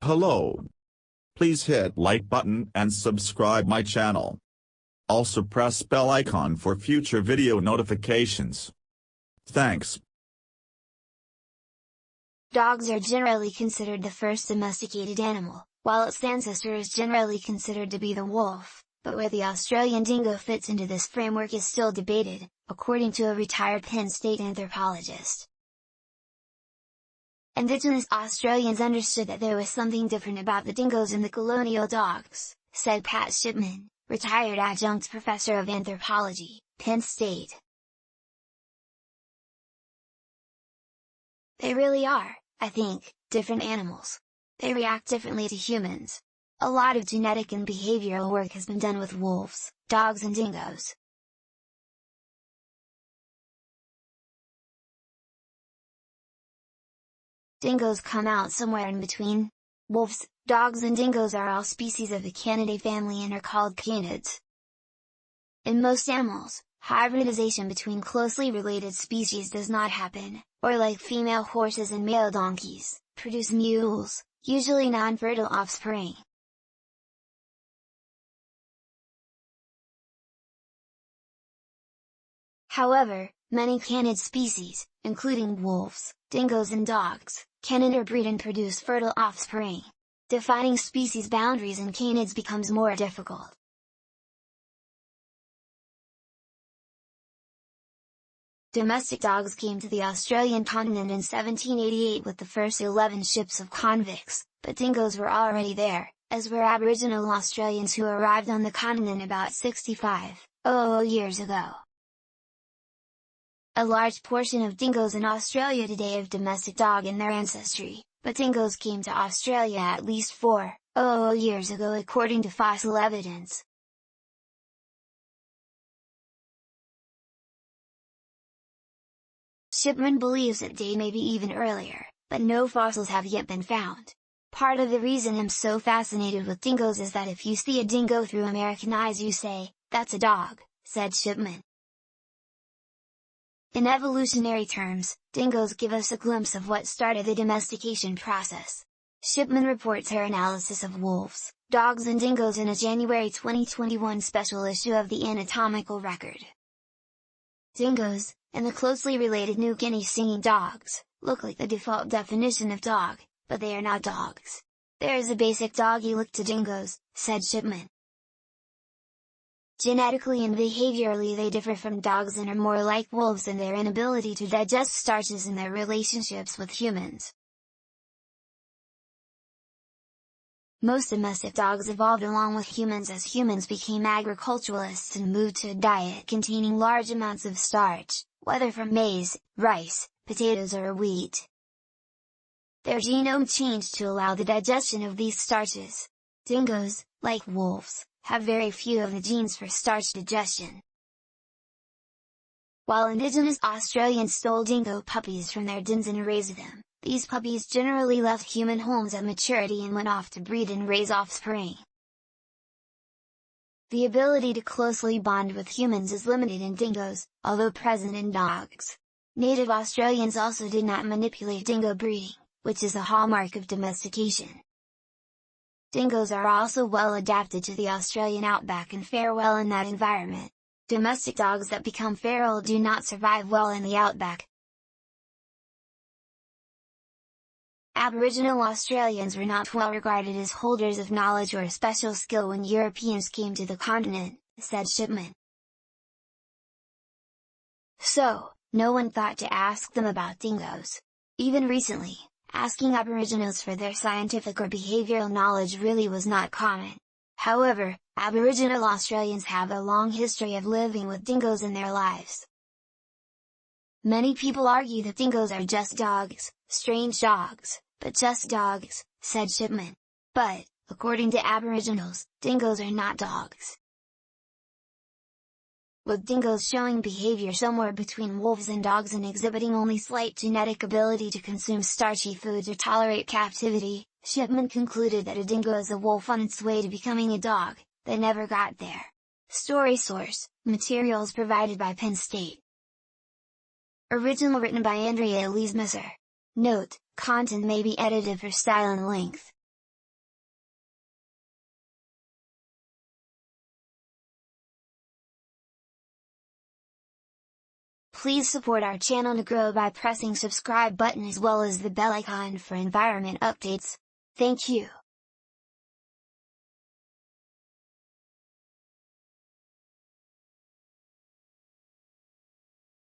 Hello. Please hit like button and subscribe my channel. Also press bell icon for future video notifications. Thanks. Dogs are generally considered the first domesticated animal, while its ancestor is generally considered to be the wolf, but where the Australian dingo fits into this framework is still debated, according to a retired Penn State anthropologist. Indigenous Australians understood that there was something different about the dingoes and the colonial dogs, said Pat Shipman, retired adjunct professor of anthropology, Penn State. They really are, I think, different animals. They react differently to humans. A lot of genetic and behavioral work has been done with wolves, dogs and dingoes. Dingoes come out somewhere in between. Wolves, dogs and dingoes are all species of the canidae family and are called canids. In most animals, hybridization between closely related species does not happen, or like female horses and male donkeys, produce mules, usually non-fertile offspring. However, many canid species, including wolves, dingoes and dogs, can interbreed and produce fertile offspring. Defining species boundaries in canids becomes more difficult. Domestic dogs came to the Australian continent in 1788 with the first 11 ships of convicts, but dingoes were already there, as were Aboriginal Australians who arrived on the continent about 65,000 years ago. A large portion of dingoes in Australia today have domestic dog in their ancestry, but dingoes came to Australia at least 4,000 years ago according to fossil evidence. Shipman believes that date may be even earlier, but no fossils have yet been found. Part of the reason I'm so fascinated with dingoes is that if you see a dingo through American eyes you say, "That's a dog," said Shipman. In evolutionary terms, dingoes give us a glimpse of what started the domestication process. Shipman reports her analysis of wolves, dogs and dingoes in a January 2021 special issue of the Anatomical Record. Dingoes, and the closely related New Guinea singing dogs, look like the default definition of dog, but they are not dogs. There is a basic doggy look to dingoes, said Shipman. Genetically and behaviorally they differ from dogs and are more like wolves in their inability to digest starches and their relationships with humans. Most domestic dogs evolved along with humans as humans became agriculturalists and moved to a diet containing large amounts of starch, whether from maize, rice, potatoes or wheat. Their genome changed to allow the digestion of these starches. Dingoes, like wolves, have very few of the genes for starch digestion. While Indigenous Australians stole dingo puppies from their dens and raised them, these puppies generally left human homes at maturity and went off to breed and raise offspring. The ability to closely bond with humans is limited in dingoes, although present in dogs. Native Australians also did not manipulate dingo breeding, which is a hallmark of domestication. Dingoes are also well adapted to the Australian outback and fare well in that environment. Domestic dogs that become feral do not survive well in the outback. Aboriginal Australians were not well regarded as holders of knowledge or special skill when Europeans came to the continent, said Shipman. So, no one thought to ask them about dingoes. Even recently, asking Aboriginals for their scientific or behavioral knowledge really was not common. However, Aboriginal Australians have a long history of living with dingoes in their lives. Many people argue that dingoes are just dogs, strange dogs, but just dogs, said Shipman. But, according to Aboriginals, dingoes are not dogs. With dingoes showing behavior somewhere between wolves and dogs and exhibiting only slight genetic ability to consume starchy foods or tolerate captivity, Shipman concluded that a dingo is a wolf on its way to becoming a dog, that never got there. Story source, materials provided by Penn State. Original written by Andrea Elise Messer. Note, content may be edited for style and length. Please support our channel to grow by pressing subscribe button as well as the bell icon for environment updates. Thank you.